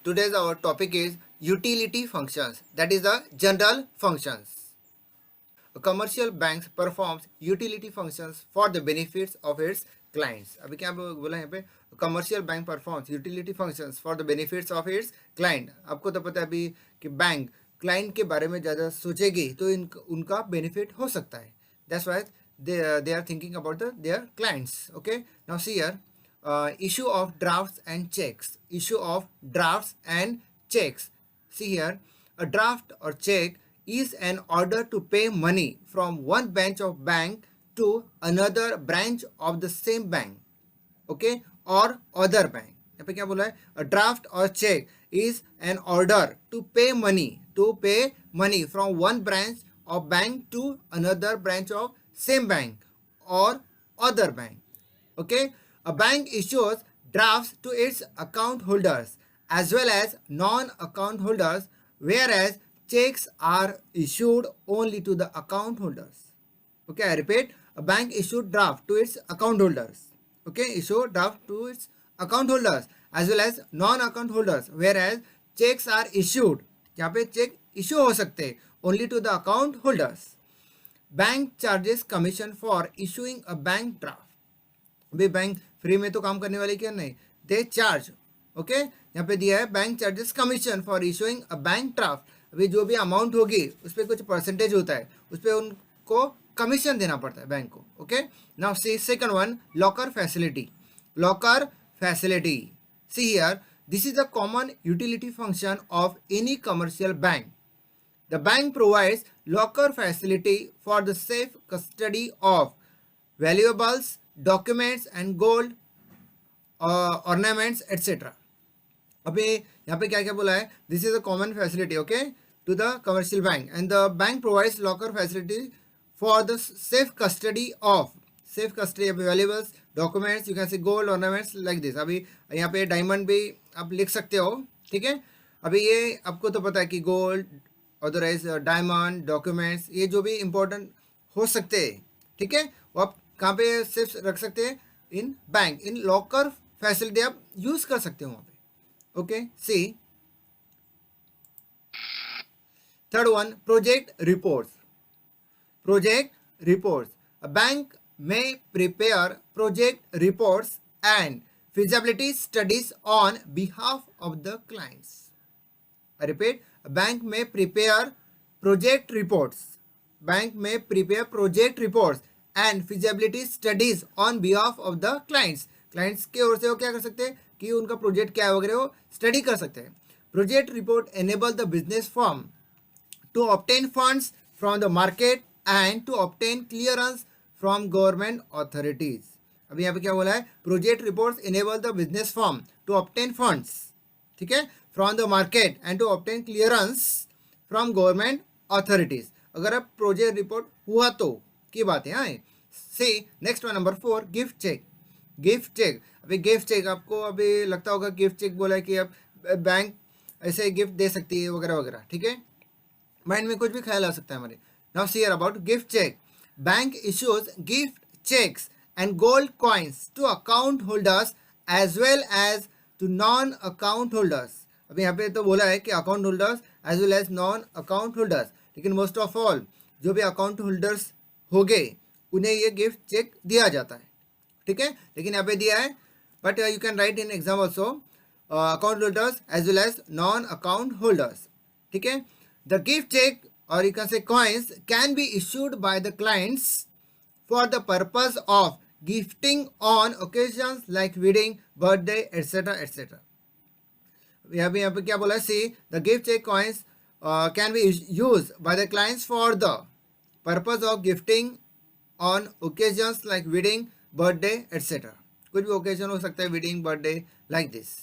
today's our topic is utility functions, that is the general functions. A commercial bank performs utility functions for the benefits of its clients. अभी क्या बोला यहाँ पे, commercial bank performs utility functions for the benefits of its client. आपको तो पता है अभी कि बैंक क्लाइंट के बारे में ज़्यादा सोचेगी तो उनका बेनिफिट हो सकता है. That's why they are thinking about their clients. Okay, now see here, issue of drafts and checks. Issue of drafts and checks. See here, a draft or check is an order to pay money from one branch of bank to another branch of the same bank. Okay, or other bank. यहाँ पे क्या बोला है, a draft or check is an order to pay money from one branch of bank to another branch of same bank or other bank. Okay, a bank issues drafts to its account holders as well as non-account holders, whereas checks are issued only to the account holders. Okay, I repeat, a bank issued draft to its account holders. Okay, issue draft to its account holders as well as non-account holders, whereas checks are issued, यहाँ पे check issue हो सकते हैं only to the account holders. Bank charges commission for issuing a bank draft. अभी bank free में तो काम करने वाले क्या नहीं, दे चार्ज. ओके, यहाँ पे दिया है bank charges commission for issuing a bank draft. अभी जो भी अमाउंट होगी उस पर कुछ परसेंटेज होता है, उस पर उनको कमीशन देना पड़ता है बैंक को. Okay, now see second one, locker facility. Locker facility, see here, this is a common utility function of any commercial bank. The bank provides locker facility for the safe custody of valuables, documents and gold, ornaments, etc. अभी यहाँ पे क्या क्या बोला है, this is a common facility okay to the commercial bank and the bank provides locker facility for the safe custody of valuables, documents, you can say gold ornaments like this. अभी यहाँ पे डायमंड भी आप लिख सकते हो. ठीक है, अभी ये आपको तो पता है कि गोल्ड, अदरवाइज डायमंड, डॉक्यूमेंट्स, ये जो भी इम्पोर्टेंट हो सकते हैं. ठीक है, वो आप कहाँ पे सिर्फ रख सकते हैं, in bank, in locker facility आप यूज कर सकते हो वहाँ पे. Okay, see third one, project reports. Project reports, a bank may prepare project reports and feasibility studies on behalf of the clients. I repeat, a bank may prepare project reports. Bank may prepare project reports and feasibility studies on behalf of the clients. Clients के ओर से वो क्या कर सकते हैं कि उनका project क्या है वगैरह वो स्टडी कर सकते हैं. Project report enable the business firm to obtain funds from the market and to obtain clearance from government authorities. अभी यहाँ पे क्या बोला है, project reports enable the business firm to obtain funds, ठीक है, from the market and to obtain clearance from government authorities. अगर अब प्रोजेक्ट रिपोर्ट हुआ तो की बात है. हाँ, see next one, number 4, gift cheque. Gift cheque, अभी गिफ्ट चेक आपको अभी लगता होगा गिफ्ट चेक बोला है कि अब बैंक ऐसे गिफ्ट दे सकती है वगैरह वगैरह. ठीक है, माइंड में कुछ भी ख्याल आ सकता है हमारे. Now see here about gift cheque. Bank issues gift checks and gold coins to account holders as well as to non-account holders. अभी यहाँ पे तो बोला है कि account holders as well as non account holders, लेकिन मोस्ट ऑफ ऑल जो भी अकाउंट होल्डर्स हो गए उन्हें ये गिफ्ट चेक दिया जाता है. ठीक है, लेकिन यहाँ पे दिया है, but you can write in exam also, account holders as well as non account holders. ठीक है, the gift cheque or you can say coins can be issued by the clients for the purpose of gifting on occasions like wedding, birthday, etc. etc. यहाँ पे क्या बोला है, see, the gift check coins can be used by the clients for the purpose of gifting on occasions like wedding, birthday, etc. कुछ भी occasion हो सकता है, wedding, birthday, like this.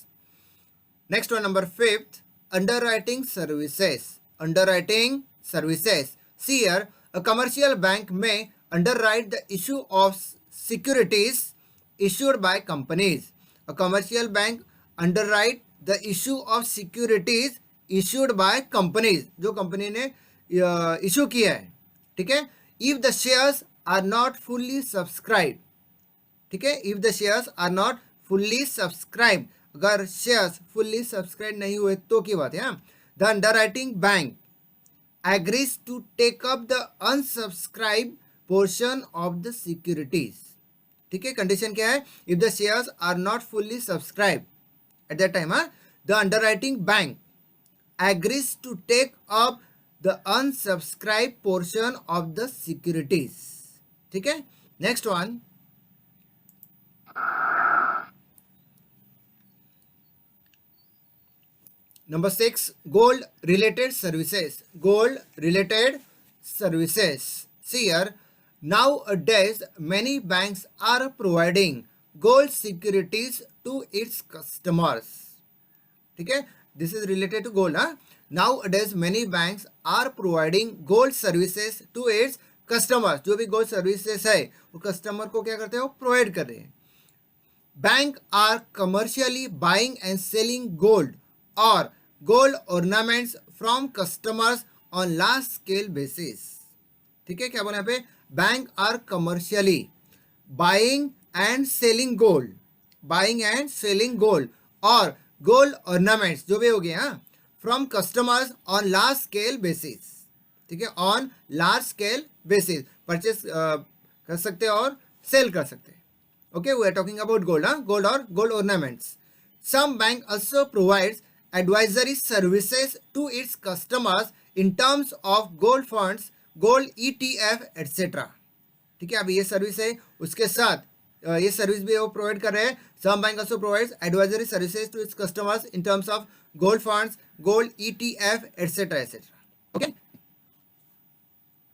Next one, number 5th, underwriting services. Underwriting services. See here, a commercial bank may underwrite the issue of securities issued by companies. A commercial bank underwrite the issue of securities issued by companies, जो company ने issue किया है. ठीक है, if the shares are not fully subscribed. ठीक है, if the shares are not fully subscribed, अगर shares fully subscribe नहीं हुए तो की बात है। The underwriting bank agrees to take up the unsubscribe portion of the securities. ठीक है, कंडीशन क्या है? If the shares are not fully subscribe at that time, the underwriting bank agrees to take up the unsubscribed portion of the securities. ठीक है, next one, number 6, gold related services. Gold related services. See here, nowadays many banks are providing gold securities to its customers. ठीक है, this is related to gold. Nowadays many banks are providing gold services to its customers. जो भी gold services है वो customer को क्या करते हैं? वो प्रोवाइड कर रहे हैं. Bank are commercially buying and selling gold और gold ornaments from customers on large scale basis. ठीक है, क्या बोला यहाँ पे? Bank are commercially buying and selling gold, buying and selling gold और गोल्ड ऑर्नामेंट्स जो भी हो गए from customers on large scale basis. ठीक है, on large scale basis purchase कर सकते हैं और सेल कर सकते हैं. Okay, we are talking about gold, gold और gold ornaments. Some bank also provides advisory services to its customers in terms of gold funds, gold ETF etcetera. ठीक है, अभी ये सर्विस है, उसके साथ ये सर्विस भी वो प्रोवाइड कर रहे हैं. Some bank also provides advisory services to its customers in terms of gold funds, gold ETF etcetera etcetera. Okay.